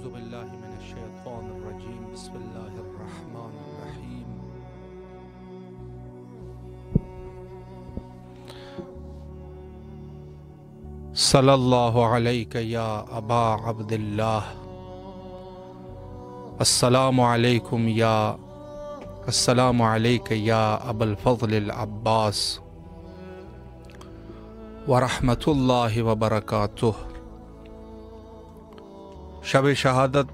أعوذ بالله من الشيطان الرجيم بسم الله الرحمن الرحيم صلى الله عليك يا أبا عبد الله السلام عليكم السلام عليك يا أبا الفضل العباس ورحمة الله وبركاته. شب شہادت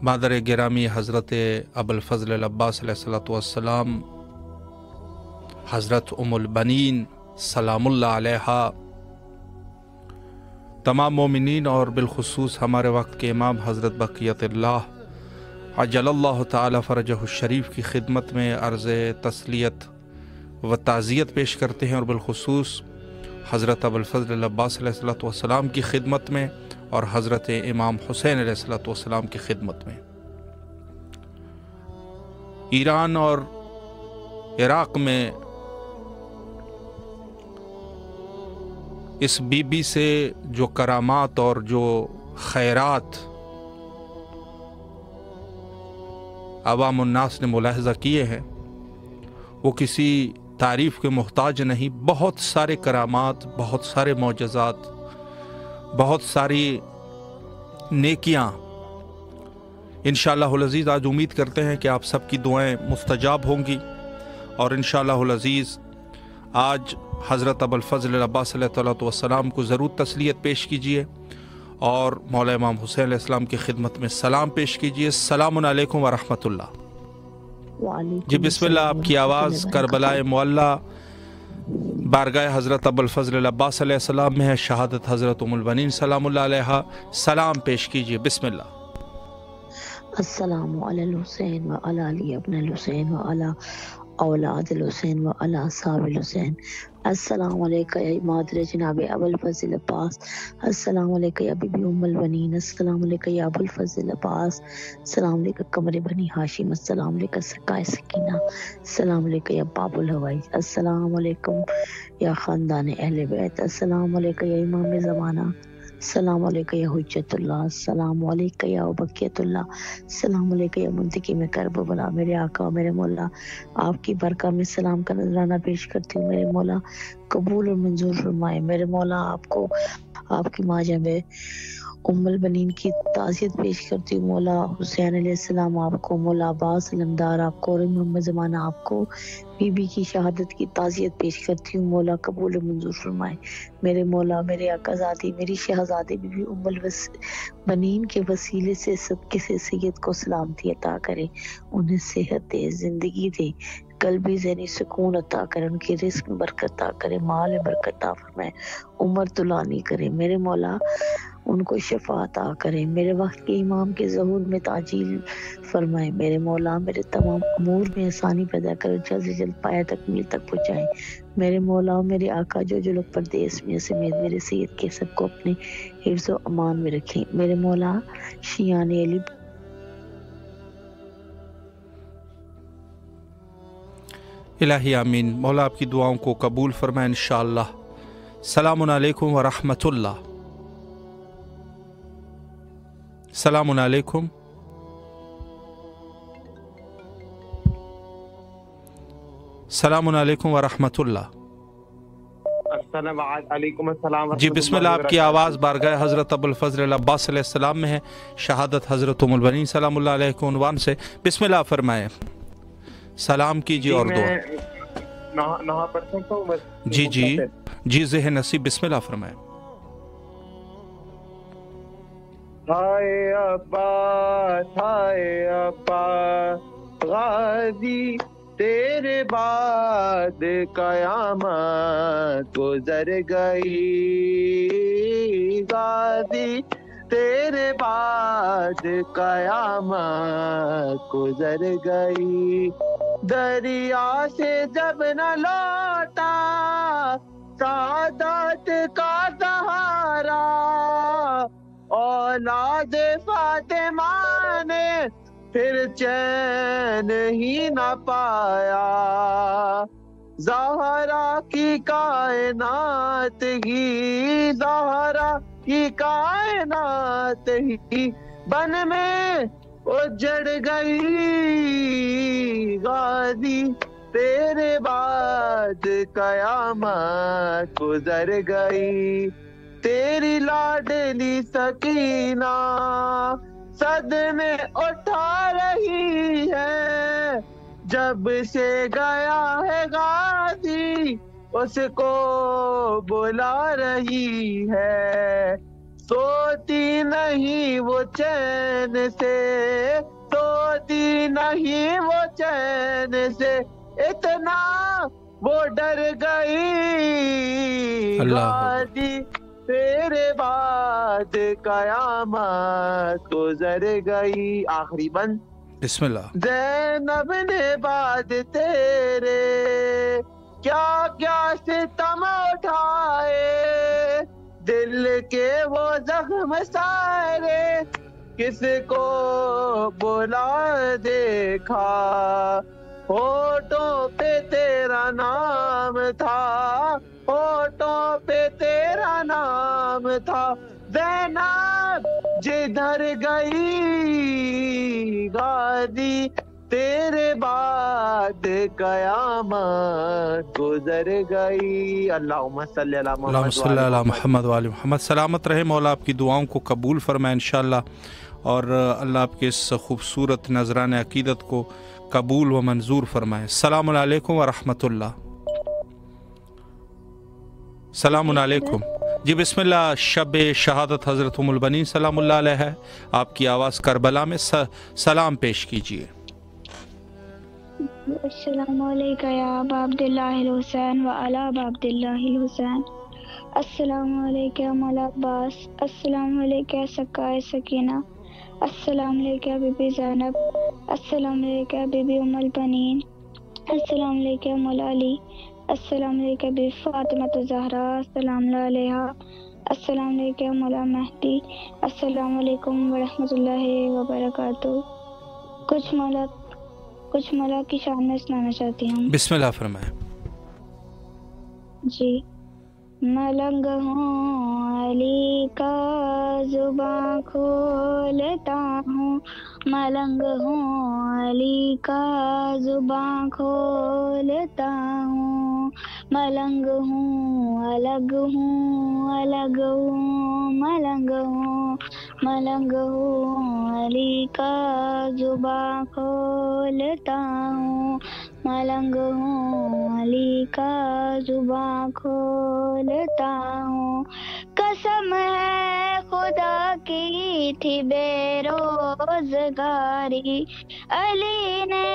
مادر گرامی حضرت ابوالفضل العباس علیہ السلام، حضرت ام البنین سلام اللہ علیہا، تمام مومنین اور بالخصوص ہمارے وقت کے امام حضرت بقیت اللہ عجل اللہ تعالی فرجہ الشریف کی خدمت میں عرض تسلیت و تعزیت پیش کرتے ہیں، اور بالخصوص حضرت ابوالفضل العباس علیہ السلام کی خدمت میں اور حضرت امام حسین علیہ السلام کی خدمت میں۔ ایران اور عراق میں اس بی بی سے جو کرامات اور جو خیرات عوام الناس نے ملاحظہ کیے ہیں وہ کسی تعریف کے محتاج نہیں۔ بہت سارے کرامات، بہت سارے معجزات، بہت ساری نیکیاں انشاءاللہ العزیز آج امید کرتے ہیں کہ آپ سب کی دعائیں مستجاب ہوں گی، اور انشاءاللہ العزیز آج حضرت ابوالفضل العباس علیہ السلام کو ضرور تسلیت پیش کیجئے اور مولا امام حسین علیہ السلام کی خدمت میں سلام پیش کیجئے۔ السلام علیکم ورحمۃ اللہ۔ جی بسم اللہ، آپ کی آواز کربلا معلیٰ بارگاہ حضرت ابوالفضل العباس علیہ السلام میں ہے۔ شہادت حضرت ام البنین سلام اللہ علیہا، سلام پیش کیجئے، بسم اللہ۔ السلام علی الحسین و علی علی ابن الحسین و علی اولاد الحسین و علی اصحاب الحسین۔ السلام علیکہ یا مادر جناب ابوالفضل عباس، السلام علیکہ یا بی بی ام البنین، السلام علیکہ یا ابوالفضل عباس، السلام علیکہ قمر بنی ہاشم، السلام علیکہ سکائے سکینہ، السلام علیکہ یا باب الحوائج، السلام علیکم یا خاندان اہل بیت، السلام علیکہ یا امام زمانہ، السلام علیکہ یا حجت اللہ، السلام علیکہ یا بقیت اللہ، السلام علیکہ یا منتقم کربلا۔ میرے آقا میرے مولا، آپ کی برکہ میں سلام کا نذرانہ پیش کرتی ہوں۔ میرے مولا قبول اور منظور فرمائے۔ میرے مولا آپ کو آپ کی ماں جب ام البنین کی تعزیت پیش کرتی ہوں۔ مولا حسین علیہ السلام آپ کو، مولا عباس علمدار آپ کو، اور محمد زمانہ آپ کو بی بی کی شہادت کی تعزیت پیش کرتی ہوں۔ مولا قبول و منظور فرمائے۔ میرے مولا میرے آقا زادی میری شہزادی بی بی ام البنین کے وسیلے سے صدقے سے سید کو سلامتی عطا کرے، انہیں صحت دے، زندگی دے، قلبی ذہنی سکون عطا کرے، ان کی رزق میں برکت عطا کرے، مال میں برکت عطا فرمائے، عمر طولانی کرے۔ میرے مولا ان کو شفا عطا کرے، میرے وقت کے امام کے ظہور میں تعجیل فرمائے۔ میرے مولا میرے تمام امور میں آسانی پیدا کرے، جلد سے جلد پایا تکمیل تک پہنچائے۔ میرے مولا میرے آقا جو لوگ پردیس میں سمیت میرے سید کے سب کو اپنے حفظ و امان میں رکھیں۔ میرے مولا شیعان علی الہی آمین۔ مولا آپ کی دعاؤں کو قبول فرمائے انشاءاللہ۔ السلام علیکم ورحمۃ اللہ۔ السلام علیکم۔ السلام علیکم ورحمۃ اللہ۔ السلام علیکم السلام۔ جی بسم اللہ، آپ کی آواز بارگاہ حضرت ابوالفضل العباس علیہ السلام میں ہے۔ شہادت حضرت ام البنین سلام اللہ علیہ کے عنوان سے بسم اللہ فرمائے، سلام کیجیے اور دعا۔ جی ذہن نصیب، بسم اللہ فرمائے۔ ہائے عباس غازی تیرے بعد قیامت گزر گئی، غازی تیرے بعد قیامت گزر گئی، دریا سے جب نہ لوٹا سعادت کا سہارا، اولاد فاطمہ نے پھر چین ہی نہ پایا، زہرا کی کائنات ہی، زہرا کی کائنات ہی بن میں اجڑ گئی، غازی تیرے بعد قیامت گزر گئی، تیری لاڈلی سکینہ صدمے اٹھا رہی ہے، جب سے گیا ہے غازی اس کو بلا رہی ہے، سوتی نہیں وہ چین سے، سوتی نہیں وہ چین سے، اتنا وہ ڈر گئی، غازی تیرے بعد قیامت گزر گئی۔ آخری بند بسم اللہ۔ زینب نے بعد تیرے کیا کیا ستم اٹھائے، دل کے وہ زخم سارے کس کو بلا دیکھا، ہونٹوں پہ تیرا نام تھا، ہونٹوں پہ تیرا نام تھا، زینب جدھر گئی غازی تیرے بعد قیامت گزر گئی۔ اللہم صلی علی محمد اللہم صلی علی محمد وآل محمد۔ سلامت رہے، مولا آپ کی دعاؤں کو قبول فرمائے انشاءاللہ، اور اللہ آپ کے اس خوبصورت نذران عقیدت کو قبول و منظور فرمائے۔ السلام علیکم ورحمۃ اللہ۔ السلام علیکم جی، بسم اللہ۔ شب شہادت حضرت ام البنین سلام اللہ علیہ ہے، آپ کی آواز کربلا میں، سلام پیش کیجیے۔ السلام علیکم یا ابا عبداللہ الحسین و علی ابا عبداللہ الحسین، السلام علیکم مولا عباس، السلام علیکم سکائے سکینہ، السلام علیکم بی بی زینب، السلام علیکم بی بی ام البنین، السلام علیکم مولا علی، السلام علیکم بی فاطمہ الزہرا السلام علیہ، السلام علیکم مولا مہدی، السلام علیکم ورحمۃ اللہ وبرکاتہ۔ کچھ مولا کی شان میں سنانا چاہتی ہوں۔ بسم اللہ فرمائیں۔ جی، ملنگ ہوں علی کا زباں کھولتا ہوں، ملنگ ہوں علی کا زباں کھولتا ہوں، ملنگ ہوں الگ ہوں الگ ہوں، ملنگ ہوں ملنگ ہوں علی کا زباں کھولتا ہوں، ملنگ ہوں علی کا زباں کھولتا ہوں، قسم ہے خدا کی تھی بے روزگاری، علی نے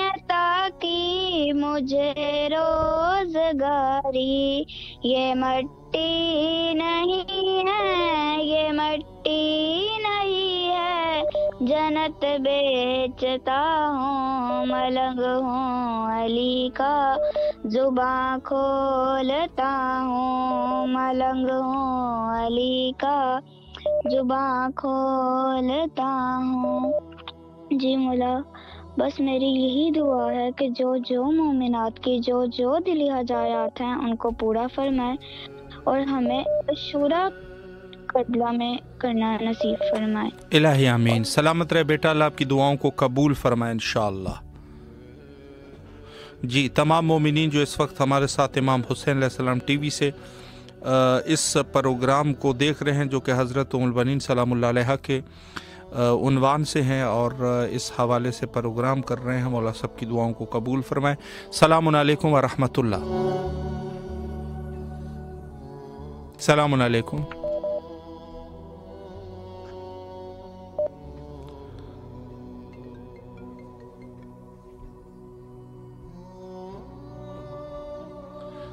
عطا کی مجھے روزگاری، یہ مٹی نہیں ہے یہ مٹی نہیں ہے، جنت بیچتا ہوں، ملنگ ہوں علی کا زباں کھولتا ہوں، ملنگ ہوں علی کا زباں کھولتا ہوں۔ جی مولا، بس میری یہی دعا ہے کہ جو مومنات کی جو دلی حاجات ہیں ان کو پورا فرمائے، اور ہمیں شورا کربلا میں کرنا نصیب فرمائے۔ الہی آمین۔ سلامت رہے بیٹا، اللہ آپ کی دعاؤں کو قبول فرمائے انشاءاللہ۔ جی، تمام مومنین جو اس وقت ہمارے ساتھ امام حسین علیہ السلام ٹی وی سے اس پروگرام کو دیکھ رہے ہیں جو کہ حضرت ام البنین سلام اللہ علیہ کے عنوان سے ہیں اور اس حوالے سے پروگرام کر رہے ہیں، مولا سب کی دعاؤں کو قبول فرمائے۔ السلام علیکم ورحمۃ اللہ۔ السلام علیکم۔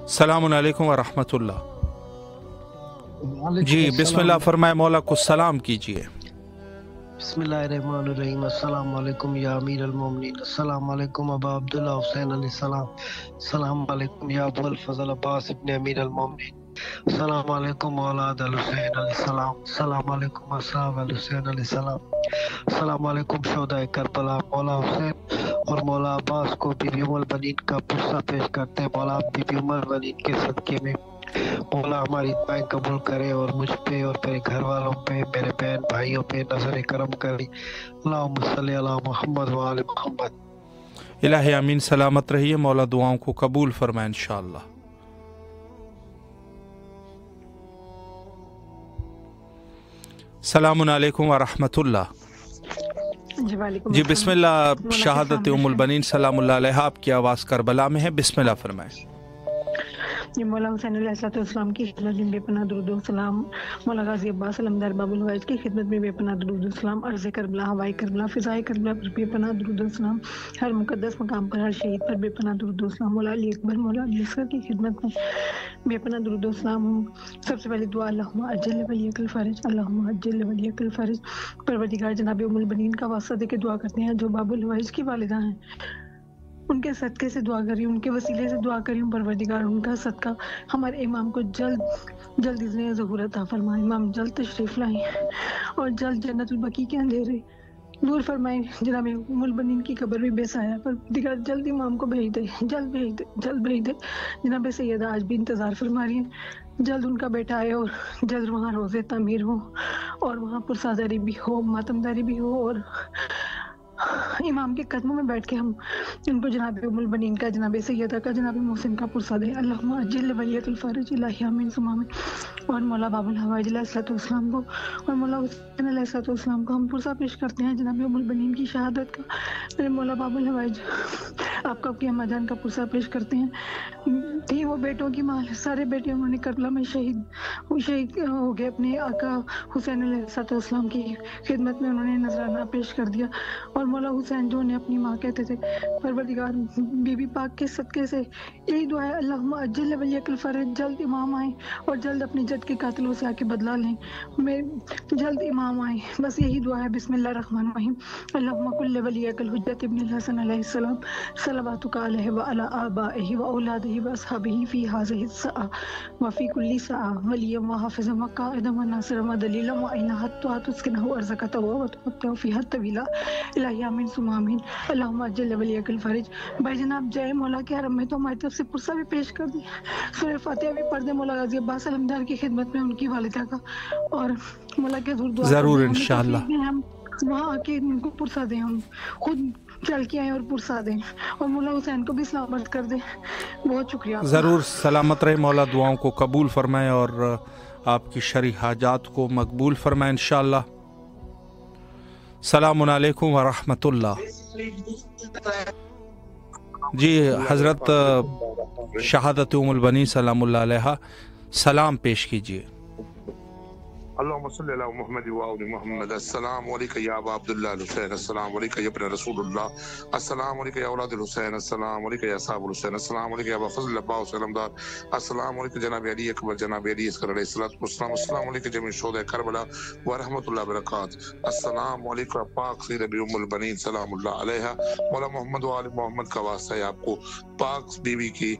السلام علیکم ورحمۃ اللہ۔ جی بسم اللہ فرمائے، مولا کو سلام کیجیے۔ بسم اللہ الرحمن الرحیم۔ السلام علیکم یا امیر المومنین، السلام علیکم ابا عبداللہ حسین علیہ السلام، السلام علیکم یا ابو الفضل عباس ابن امیر المومنین، السلام علیکم اولاد الحسین علیہ السلام، السلام علیکم اصحاب الحسین علیہ السلام، السلام علیکم شہداء کربلا، مولا حسین اور مولا عباس کو بی بی ام البنین کا پرسہ پیش کرتے ہیں مولا بی بی ام البنین کے صدقے میں مولا ہماری دعائیں قبول کرے اور مجھ پہ اور میرے گھر والوں پہ میرے بہن بھائیوں پہ نظر کرم کرے اللہم صلی علی محمد و آل محمد۔ الہی امین، سلامت رہیے، مولا دعاؤں کو قبول فرمائے انشاءاللہ۔ السلام علیکم ورحمۃ اللہ۔ جی بسم اللہ، شہادت ام البنین سلام اللہ علیہ، آپ کی آواز کربلا میں ہے، بسم اللہ فرمائیں۔ یہ مولا حسین علیہ السلام کی خدمت میں بے پناہ درود و سلام، مولا غازی عباس علمدار باب الوائد کی خدمت میں بے پناہ درود و سلام، عرض کربلا، ہوائی کربلا، فضائے کربلا پر بے پناہ درود و سلام، ہر مقدس مقام پر ہر شہید پر بے پناہ درود و سلام، مولا علی اکبر مولا علی اصغر کی خدمت میں بے پناہ درود و سلام۔ سب سے پہلے دعا اللہم عجل ولیک الفرج، اللہم عجل ولیک الفرج، پروردگار جناب ام البنین کا واسطہ دے کے دعا کرتے ہیں جو باب الوائد کی والدہ ہیں، ان کے صدقے سے دعا کری، ان کے وسیلے سے دعا کری، پروردگار ان کا صدقہ ہمارے امام کو جلد اذن ظہور عطا فرمائے، امام جلد تشریف لائیں اور جلد جنت البقیع کے اندھیرے دور فرمائیں، جناب ام البنین کی قبر بھی بے سایہ، پروردگار جلد امام کو بھیج دے، جلد بھیج دے۔ جناب سیدہ آج بھی انتظار فرما رہی ہیں، جلد ان کا بیٹا آئے اور جلد وہاں روزے تعمیر ہو اور وہاں پرساداری بھی ہو، ماتمداری بھی ہو، اور امام کے قدموں میں بیٹھ کے ہم ان کو جناب ام البنین کا، جناب سیدہ کا، جناب محسن کا پرسہ دیں۔ اللہم عجل ولیک الفرج، الہی آمین ثم آمین۔ اور مولا باب الحوائج علیہ السلام کو اور مولا حسین علیہ السلام کو ہم پرسہ پیش کرتے ہیں جناب ام البنین کی شہادت کا۔ میرے مولا باب الحوائج آپ کا، آپ کی اماں جان کا پرسہ پیش کرتے ہیں، تھی وہ بیٹوں کی ماں، سارے بیٹے انہوں نے کربلا میں شہید ہو گئے، اپنے آقا حسین علیہ السلام کی خدمت میں انہوں نے نذرانہ پیش کر دیا، اور مولا حسین جو انہیں اپنی ماں کہتے تھے، پروردگار بی بی پاک کے صدقے سے یہی دعا ہے اللہم عجل ولیک الفرج، جلد امام آئیں اور جلد اپنی جد کے قاتلوں سے آ کے بدلہ لیں، جلد امام آئیں، بس یہی دعا ہے۔ بسم اللہ الرحمن الرحیم، اللہم کل ولیک الحجۃ ابن الحسن علیہ السلام صلواتک علیہ وعلی آبائہ واولادہ واصحابہ فی ہذہ الساعہ وفی کل ساعہ ولیا وحافظا وقائدا وناصرا ودلیلا معینا حتی تسکنہ ارضک طوعا وتمتع فیہا طویلا، الہی آمین ثم آمین۔ اللہم عجل ولیک الفرج۔ بھائی جناب جائے مولا کے حرم میں تو ہماری طرف سے پرسہ بھی پیش کر دیں، سورہ فاتحہ بھی پڑھ دیں مولا غازی عباس علمدار کی خدمت میں ان کی والدہ کا، اور مولا کے حضور دعا ضرور کریں، انشاءاللہ ہم وہاں آ کے ان کو پرسہ دیں، ہم خود چل کے آئیں اور پرسہ دیں، اور مولا حسین کو بھی سلامت کر دیں۔ بہت شکریہ۔ ضرور سلامت رہے، مولا دعاؤں کو قبول فرمائے اور آپ کی شرعی حاجات کو مقبول فرمائے انشاءاللہ۔ السلام علیکم ورحمۃ اللہ۔ جی حضرت شہادت ام البنین سلام اللہ علیہ سلام پیش کیجیے۔ اللهم صل على محمد وآل محمد۔ السلام علیکم یا ابا عبداللہ الحسین، السلام علیکم یا ابن رسول اللہ، السلام علیکم یا اولاد الحسین، السلام علیکم یا صاحب الحسین، السلام علیکم یا ابا فضل عباس علمدار، السلام علیکم جناب علی اکبر، جناب علی اصغر علیہ السلام، السلام علیکم جميع شہداء کربلا ورحمۃ اللہ وبرکاتہ، السلام علیکم پاک سید ابی ام البنین سلام اللہ علیہ، مولا محمد و آل محمد کا واسطہ ہے، آپ کو پاک بیوی کی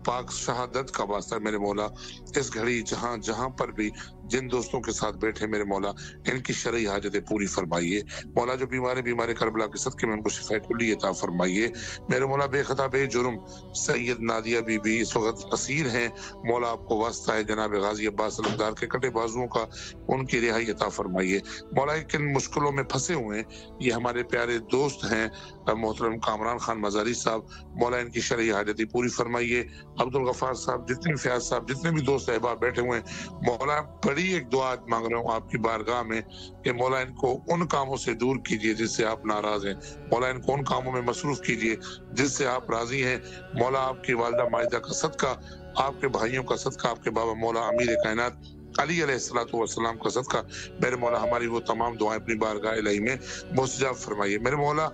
پاک شہادت کا واسطہ ہے میرے مولا، اس گھڑی جہاں پر بھی جن دوستوں کے ساتھ بیٹھے میرے مولا ان کی شرعی حاجتیں پوری فرمائیے، مولا جو بیمار کربلا کے صدقے میں ان کو شفاء کلی عطا فرمائیے، میرے مولا بے خطا بے جرم سید نادیہ بی بی اس وقت اسیر ہیں، مولا آپ کو واسطہ ہے جناب غازی عباس علمدار کے کٹے بازوؤں کا، ان کی رہائی عطا فرمائیے، مولا کن مشکلوں میں پھنسے ہوئے ہیں یہ ہمارے پیارے دوست ہیں محترم کامران خان مزاری صاحب، مولا ان کی شرعی حاجتیں پوری فرمائیے، عبدالغفار صاحب، جتنے بھی فیاض صاحب، جتنے بھی دوست احباب بیٹھے ہوئے ہیں، مولا بڑی ایک دعا مانگ رہا ہوں آپ کی بارگاہ میں کہ مولا ان کو ان کاموں سے دور کیجئے جس سے آپ ناراض ہیں، مولا ان کو ان کاموں میں مصروف کیجئے جس سے آپ راضی ہیں، مولا آپ کی والدہ ماجدہ کا صدقہ، آپ کے بھائیوں کا صدقہ، آپ کے بابا مولا امیر کائنات علی علیہ السلام کا صدقہ، میرے مولا ہماری وہ تمام دعائیں اپنی بارگاہ الہی میں مستجاب فرمائیے، میرے مولا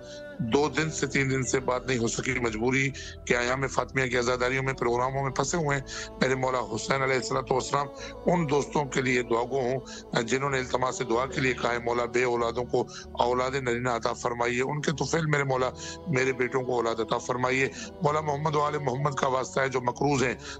2 دن سے 3 دن سے بات نہیں ہو سکی، مجبوری کہ ایام فاطمیہ کی عزاداریوں میں پروگراموں میں پھنسے ہوئے ہیں، میرے مولا حسین علیہ السلام ان دوستوں کے لیے دعا گو ہوں جنہوں نے التماس دعا کے لیے کہا ہے، مولا بے اولادوں کو اولاد نرینہ عطا فرمائیے، ان کے طفیل میرے مولا میرے بیٹوں کو اولاد عطا فرمائیے، مولا محمد و آل محمد کا واسطہ ہے جو مقروض ہیں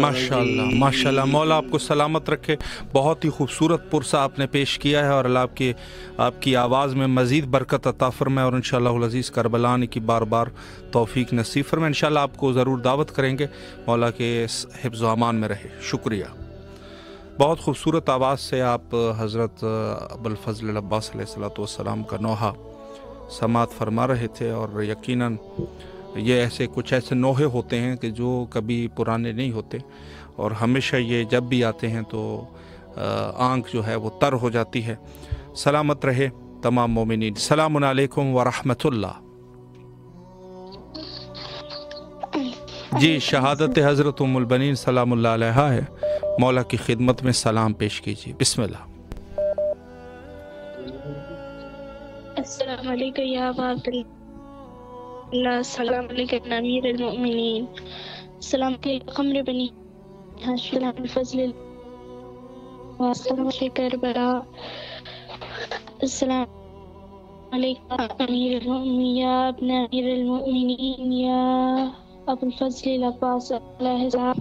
ماشاءاللہ ماشاءاللہ، مولا آپ کو سلامت رکھے. بہت ہی خوبصورت پرسہ آپ نے پیش کیا ہے، اور اللہ آپ کی آواز میں مزید برکت عطا فرمائے، اور انشاءاللہ العزیز کربلا آنے کی بار بار توفیق نصیب فرمائے. انشاءاللہ آپ کو ضرور دعوت کریں گے، مولا کے حفظ و امان میں رہے. شکریہ. بہت خوبصورت آواز سے آپ حضرت ابوالفضل العباس علیہ الصلوۃ والسلام کا نوحہ سماعت فرما رہے تھے، اور یقیناً یہ کچھ ایسے نوحے ہوتے ہیں کہ جو کبھی پرانے نہیں ہوتے، اور ہمیشہ یہ جب بھی آتے ہیں تو آنکھ جو ہے وہ تر ہو جاتی ہے. سلامت رہے تمام مومنین. السلام علیکم ورحمۃ اللہ. جی، شہادت حضرت ام البنین سلام اللہ علیہا ہے. مولا کی خدمت میں سلام پیش کیجیے. بسم اللہ. السلام علیکم یا ابا عبداللہ، السلام علیکم امیر المؤمنین، السلام علیکم قمر بنی ہاشم الفضل، السلام علیکم کربلا، السلام علیکم امیر المؤمنین یا ابن امیر المؤمنین یا ابو الفضل العباس علیہ السلام،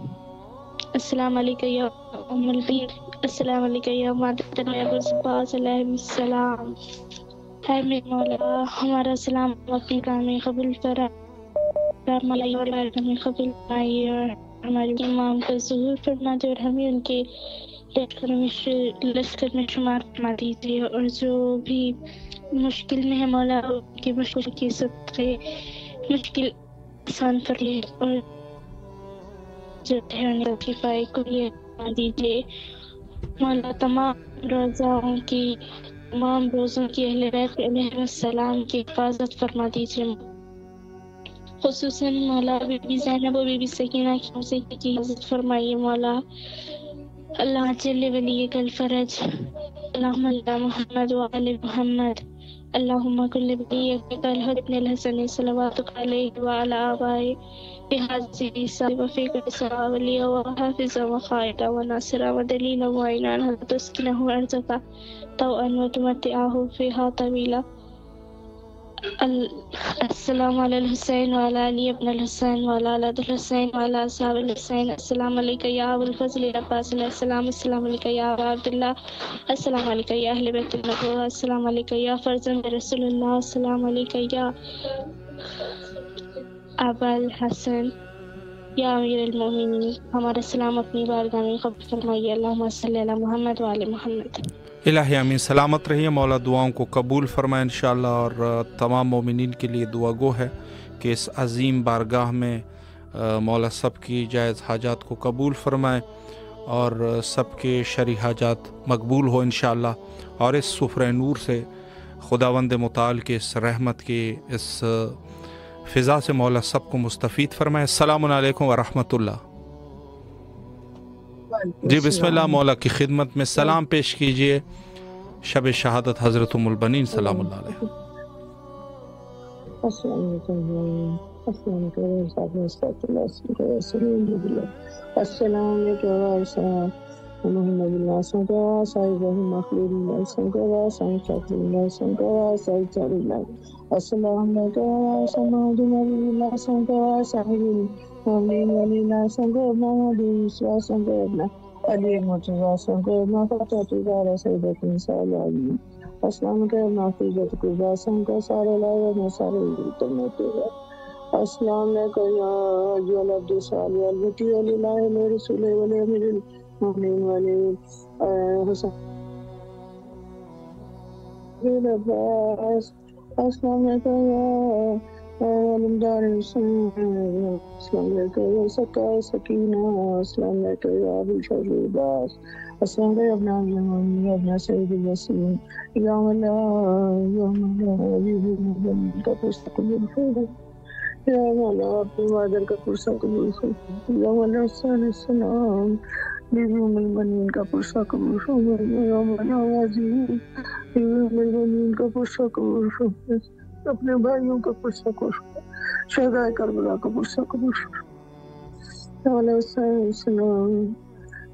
السلام علیکم یا ام البیر، السلام علیکم یا مادت ابو العباس علیہ السلام. اے میرے مولا، ہمارا سلام اپنی کام میں قبول فرمائیے، اور ہمیں قبول فرمائیے، اور ہمارے امام کا ظہور فرما دے، اور ہمیں ان کے لشکر میں شمار فرما دیجیے، اور جو بھی مشکل میں ہے مولا ان کی مشکل کی سترے مشکل آسان کریے، اور جو ٹھہرنے کی پائے کو یہ فرما دیجیے مولا. تمام روزوں کی اہل بیت علیہ السلام کی حفاظت فرما دیجیے، خصوصاً مولا بی بی زینب و بی بی سکینہ کی موسیقی کی حفاظت فرمائیے مولا. اللہ جل ولی کل فرج، اللہم علی محمد و علی محمد، اللہم کل ولیک الحسن ابن الحسن صلواتک علیہ وعلی آبائے بحاضر صاحب وفیق سرا ولی و حافظ و خائدہ و ناصرہ و دلیل و عینان تسکنہ ارزقہ طوعا و تمتعہ فیہا طویلا. السلام علی الحسین وعلی علی ابن الحسین وعلی اولاد الحسین وعلی اصحاب الحسین. السلام علیکم یا ابو الفضل العباس علیہ السلام، السلام علیکم یا ابا عبداللہ، السلام علیکم یا اہل بیت النبوہ، السلام علیکم یا فرزند رسول اللہ، السلام علیکم یا ابا الحسن یا امیر المومنین. ہمارا سلام اپنی بارگاہ میں قبول فرمائیے. اللہم صلی علی محمد وعلی محمد. الہی آمین. سلامت رہیے. مولا دعاؤں کو قبول فرمائے انشاءاللہ، اور تمام مومنین کے لیے دعا گو ہے کہ اس عظیم بارگاہ میں مولا سب کی جائز حاجات کو قبول فرمائے، اور سب کے شرعی حاجات مقبول ہو انشاءاللہ، اور اس سفرہ نور سے خداوند متعال کے اس رحمت کی اس فضا سے مولا سب کو مستفید فرمائے. السلام علیکم ورحمۃ اللہ. جی بسم اللہ. مولا کی خدمت میں سلام پیش کیجئے شب شہادت حضرت ام البنین سلام اللہ علیہ. السلام علیکم. السلام علیکم محمد اللہ سنگا صاحب مخلوق اللہ سنگا صاحب اللہ سنگا صاحب اللہ. السلام علیکم سماج نبی اللہ سنگا صاحب مومن ولی اللہ سنگا محمد عیسیٰ سنگا علی مرتضی سنگا فتح تجارہ سیدت نساء العالمین. السلام علیکم نافذت قربا سنگا سارے لائے سارے تمت. السلام علیکم یا ایوہ عبد الصالح البتی علی اللہ علیہ رسول ولی امیر المؤمنین ولی حسن عباس. السلام علیکم یا علمدار السلام علیکم یا سکائے سکینہ. السلام علیکم یا ابو الفضل العباس. السلام علیکم ابن عبدالمؤمن ابن سعید الوسیم یا مولا حبیب المؤمنین کا پرسہ قبول فرما. یا مولا اپنی مادر کا پرسہ قبول فرما. یا مولا السلام بیوی ام البنین کا پرسہ قبول فرما. یا مولا عزیز بیوی ام البنین کا پرسہ قبول فرما. اپنے بھائیوں کا پرسہ قبول فرما. شہدائے کربلا کا پرسہ قبول فرما. یا مولا السلام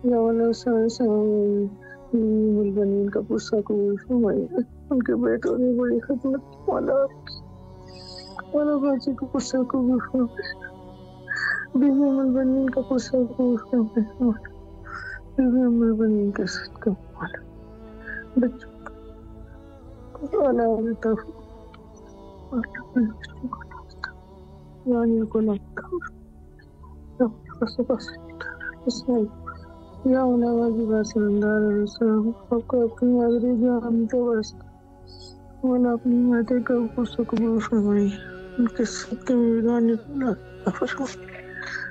یا مولا السلام ام البنین کا پرسہ قبول فرمائیے. ان کے بیٹوں نے بڑی خدمت مولا مولا باجی کو غصہ قبول فرمائے، بیوی ام البنین کا غصہ قبول فرمائے مولا، بیوی ام البنین کا صدقہ مولا، بچوں کو اولاد عطا فرمائے، یعنی کو لگتا یا مولا باجی باسلمدار علیہ السلام آپ کو اپنی مادری جان کا واسطہ مولا اپنی مادر کا غصہ قبول فرمائے، ان کے صدقے میں بگانے کو اولاد عطا فرمائے،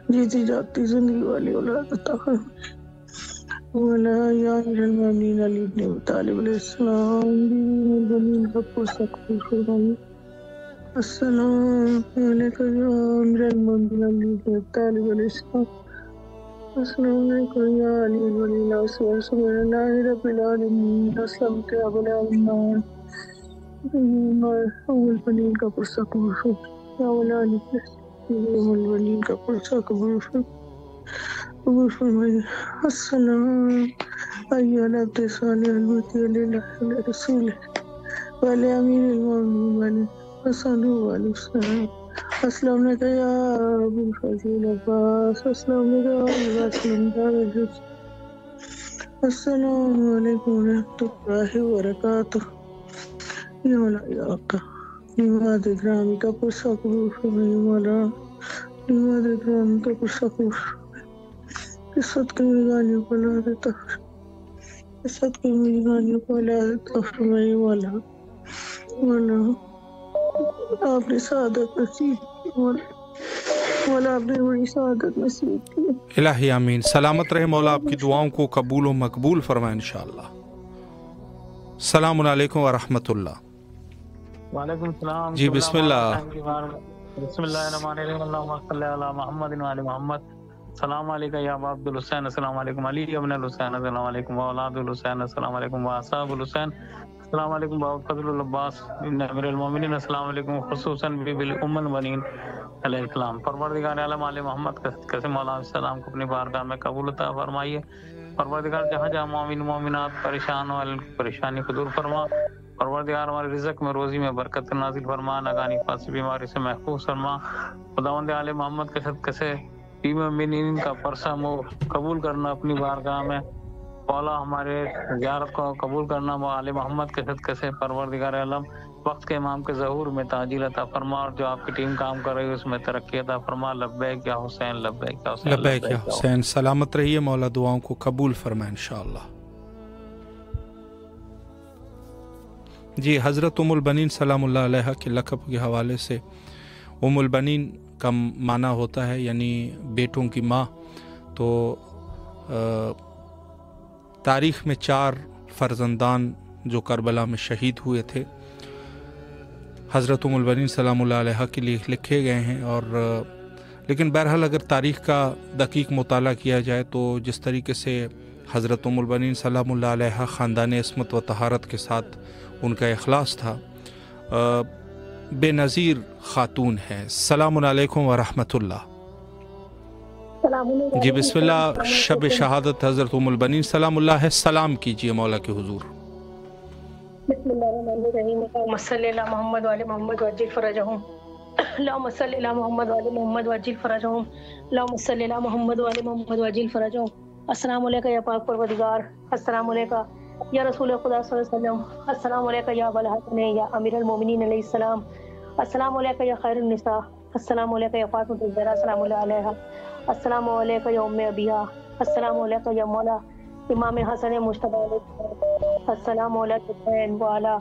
جیتی جاگتی زندگی والی اولاد عطا فرمائے مولا، یا امیر المومنین علی بن ابی طالب علیہ السلام بیوی ام البنین کا غصہ قبول فرمائے، السلام علیکم یا امیر المومنین علی بن ابی طالب علیہ السلام، السلام علیکم یا علی ولی اللہ سبحان اللہ رب العالمین، اسلام کے ابو العالمین ام البنین کا غصہ قبول فرمائے، یا مولا علی ام البنین کا غصہ قبول فرمائے، السلام ایھا العبد الصالح المطیع للہ رسول ولی امیر المومنین ولی حسن علیہ السلام، السلام علیکم یا ابو الفضل عباس، السلام علیکم یا باسلمدار الحسن، السلام علیکم ورحمۃ اللہ وبرکاتہ، یا مولا یا آقا نماز گرامی کا غصہ قبول فرمائے مولا، نماز گرامی کا غصہ قبول فرمائے، اس صدقے میں گانیوں کو اولاد عطا فرمائے، اس صدقے میں گانیوں کو اولاد عطا فرمائے مولا، مولا آپ نے سعادت نصیب کی مولا، مولا آپ نے بڑی سعادت نصیب کی، الہی آمین۔ سلامت رہے مولا، آپ کی دعاؤں کو قبول و مقبول فرمائے انشاءاللہ۔ السلام علیکم ورحمۃ اللہ۔ وعلیکم السلام جی بسم اللہ۔ بسم اللہ الرحمن الرحیم، اللہم صلی علی محمد وعلی محمد، السلام علیکم یا ابا عبد الحسین، السلام علیکم علی ابن الحسین، السلام علیکم اولاد الحسین، السلام علیکم واصحاب الحسین، السلام علیکم بابا فضل العباس ابن امیر المومنین، السلام علیکم خصوصاً بیبی ام البنین علیہ السلام۔ پروردگار عالم آل محمد کیسے مولا علیہ السلام کو اپنی بارگاہ میں قبول عطا فرمائیے۔ پروردگار جہاں جہاں مومن مومنات پریشان ہو پریشانی کو دور فرما، پروردگار ہمارے رزق میں روزی میں برکت نازل فرما، ناگانی فاسی بیماری سے محفوظ فرما۔ خداوند آل محمد کے صدقے سے بیوی مومنین کا پرسہ قبول کرنا اپنی بارگاہ میں، مولا ہمارے زیارت کو قبول کرنا آل محمد کے صدقے سے۔ پروردگار عالم وقت کے امام کے ظہور میں تعجیل عطا فرما، اور جو آپ کی ٹیم کام کر رہی ہے اس میں ترقی عطا فرما۔ لبیک یا حسین، لبیک یا حسین، لبیک یا حسین۔ سلامت رہیے، مولا دعاؤں کو قبول فرمائے انشاءاللہ۔ جی حضرت ام البنین سلام اللہ علیہ کے لقب کے حوالے سے، ام البنین کا معنی ہوتا ہے یعنی بیٹوں کی ماں۔ تو تاریخ میں 4 فرزندان جو کربلا میں شہید ہوئے تھے حضرت ام البنین سلام اللہ علیہ کے لیے لکھے گئے ہیں، اور لیکن بہرحال اگر تاریخ کا دقیق مطالعہ کیا جائے تو جس طریقے سے حضرت ام البنین سلام اللہ علیہ خاندان عصمت و طہارت کے ساتھ ان کا اخلاص تھا، بے نظیر خاتون ہے۔ السلام علیکم ورحمۃ اللہ۔ جی بسم اللہ، شب شہادت حضرت ام البنین سلام اللہ ہے، سلام کیجیے مولا کے حضور۔ بسم اللہ الرحمن الرحیم، اللہم صلی علی محمد وعلی محمد وعجل فرجہم، اللہم صلی علی محمد وعلی محمد وعجل فرجہم، اللہم صلی علی محمد وعلی محمد وعجل فرجہم۔ السلام علیکم یا پاک پروردگار، السلام علیکم یا رسول خدا صلی اللہ علیہ وسلم، السلام علیکم یا ابا الحسن یا امیر المومنین علیہ السلام، السلام علیکم یا خیر النساء، السلام علیکم یا فاطمہ الزہرا سلام اللہ علیہ، السلام علیکم یا ام ابیہ، السلام علیکم یا مولا امام حسن مجتبی علیہ السلام، السلام علیکم حسین وعلی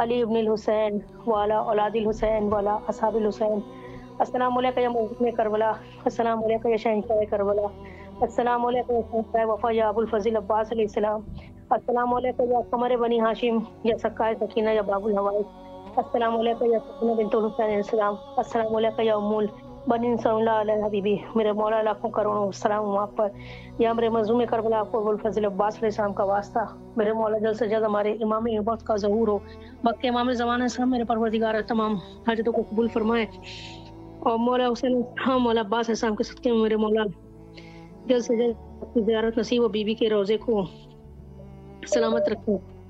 علی ابن الحسین وعلی اولاد الحسین وعلی اصحاب الحسین، السلام علیکم یا محسن کربلا، السلام علیکم یا شہنشاہ کربلا، السلام علیکم یا شہنشاہ وفا یا ابو الفضل عباس علیہ السلام، السلام علیکم یا قمر بنی ہاشم یا سکائے سکینہ یا باب الحوائج، السلام علیکم یا سکینہ بنت الحسین علیہ السلام، السلام علیکم یا ام البنین صلی اللہ علیہ حبیبی، میرے مولا لاکھوں کروڑوں سلام آپ پر، یا میرے مظلوم کربلا کو ابو الفضل عباس علیہ السلام کا واسطہ، میرے مولا جلد سے جلد ہمارے امام وقت کا ظہور ہو، وقت کے امام زمانہ سے میرے پروردگار تمام حاجتوں کو قبول فرمائے، اور مولا حسین ہاں مولا عباس علیہ السلام کے صدقے میں میرے مولا جلد سے جلد زیارت نصیب و بیوی کے روزے کو سلامت رکھیں،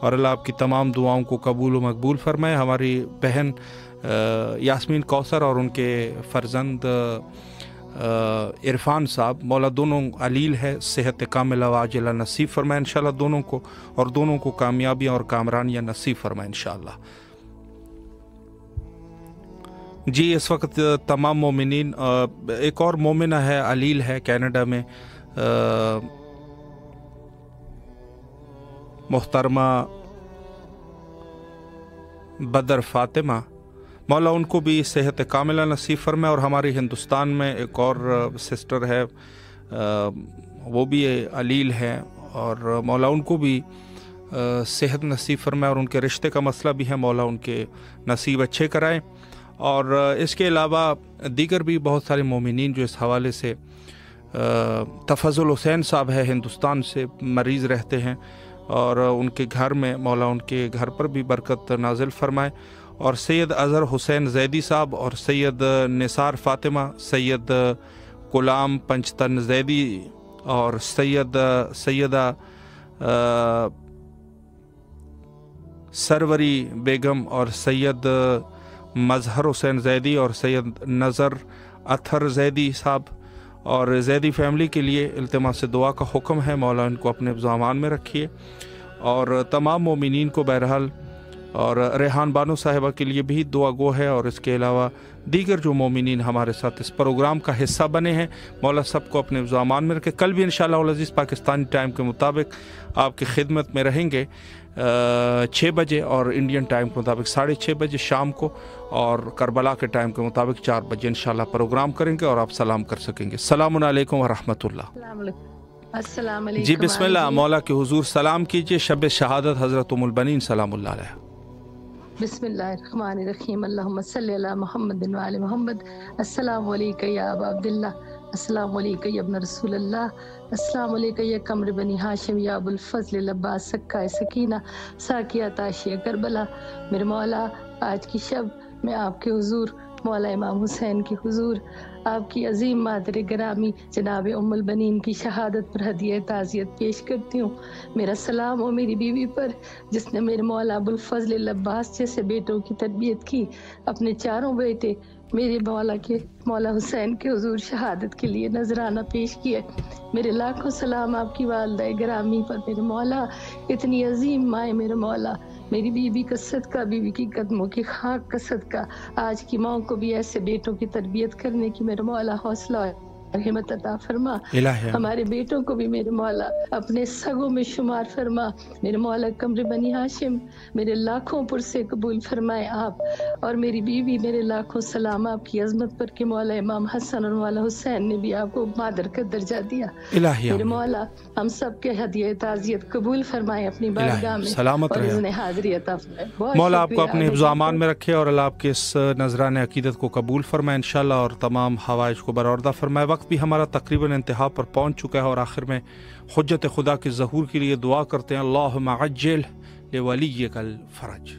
اور اللہ آپ کی تمام دعاؤں کو قبول و مقبول فرمائے. ہماری بہن یاسمین کوثر اور ان کے فرزند عرفان صاحب، مولا دونوں علیل ہے، صحت کاملہ و عاجلہ نصیب فرمائے انشاءاللہ دونوں کو، اور دونوں کو کامیابیاں اور کامرانیاں نصیب فرمائے انشاءاللہ. جی اس وقت تمام مومنین، ایک اور مومنہ ہے علیل ہے کینیڈا میں، محترمہ بدر فاطمہ، مولا ان کو بھی صحت کاملہ نصیب فرمائے. اور ہماری ہندوستان میں ایک اور سسٹر ہے، وہ بھی علیل ہے، اور مولا ان کو بھی صحت نصیب فرمائے، اور ان کے رشتے کا مسئلہ بھی ہے، مولا ان کے نصیب اچھے کرائے. اور اس کے علاوہ دیگر بھی بہت سارے مومنین جو اس حوالے سے، تفضل حسین صاحب ہے ہندوستان سے، مریض رہتے ہیں، اور ان کے گھر میں مولا ان کے گھر پر بھی برکت نازل فرمائے. اور سید اظہر حسین زیدی صاحب، اور سید نثار فاطمہ، سید غلام پنجتن زیدی، اور سیدہ سروری بیگم، اور سید مظہر حسین زیدی، اور سید نظر اطہر زیدی صاحب، اور زیدی فیملی کے لیے التماس دعا کا حکم ہے، مولا ان کو اپنے امان میں رکھیے. اور تمام مومنین کو بہرحال، اور ریحان بانو صاحبہ کے لیے بھی دعا گو ہے، اور اس کے علاوہ دیگر جو مومنین ہمارے ساتھ اس پروگرام کا حصہ بنے ہیں، مولا سب کو اپنے امان میں رکھے. کل بھی انشاءاللہ العزیز پاکستانی ٹائم کے مطابق آپ کی خدمت میں رہیں گے 6 بجے، اور انڈین ٹائم کے مطابق 6:30 بجے شام کو، اور کربلا کے ٹائم کے مطابق 4 بجے انشاءاللہ پروگرام کریں گے، اور آپ سلام کر سکیں گے. السلام علیکم ورحمۃ اللہ. السلام علیکم. جی بسم اللہ، مولا کے حضور سلام کیجئے. شب شہادت حضرت ام البنین سلام اللہ علیہ. بسم اللہ الرحمن الرحیم. اللہم صلی علی محمد و علی محمد. السلام علیکم یا ابا عبداللہ، السلام علیکم یا ابن رسول اللہ، السلام علیکم یا قمر بنی ہاشم، یا ابو الفضل العباس سکہ سکینہ ساکیہ تاشیہ کربلا. میرے مولا آج کی شب میں آپ کے حضور، مولا امام حسین کے حضور، آپ کی عظیم مادر گرامی جناب ام البنین کی شہادت پر ہدیہ تعزیت پیش کرتی ہوں. میرا سلام ہو میری بیوی پر، جس نے میرے مولا ابو الفضل العباس جیسے بیٹوں کی تربیت کی. اپنے 4 بیٹے میرے مولا حسین کے حضور شہادت کے لیے نذرانہ پیش کیا. میرے لاکھوں سلام آپ کی والدہ گرامی پر. میرے مولا اتنی عظیم مائیں، میرے مولا میری بیوی کا صدقہ، بیوی کی قدموں کی خاک کا صدقہ، آج کی ماں کو بھی ایسے بیٹوں کی تربیت کرنے کی میرے مولا حوصلہ اور ہمت عطا فرما. ہمارے بیٹوں کو بھی میرے مولا اپنے سگوں میں شمار فرما. میرے مولا قمر بنی ہاشم میرے لاکھوں پر سے قبول فرمائے آپ. اور میری بیوی میرے لاکھوں سلام آپ کی عظمت پر کہ مولا امام حسن اور مولا حسین نے بھی آپ کو مادر کا درجہ دیا. میرے مولا ہم سب کے ہدیہ تعزیت قبول فرمائے اپنی بارگاہ میں، سلامت رہے، حاضری عطا فرمائے. مولا آپ کو اپنے حفظ و امان میں رکھے، اور اللہ آپ کے اس نذران عقیدت کو قبول فرمائے انشاءاللہ، اور تمام حوائج کو برآوردہ فرمائے. وقت بھی ہمارا تقریباً انتہا پر پہنچ چکا ہے، اور آخر میں حجت خدا کے ظہور کے لیے دعا کرتے ہیں. اللہم عجل لولیک الفرج.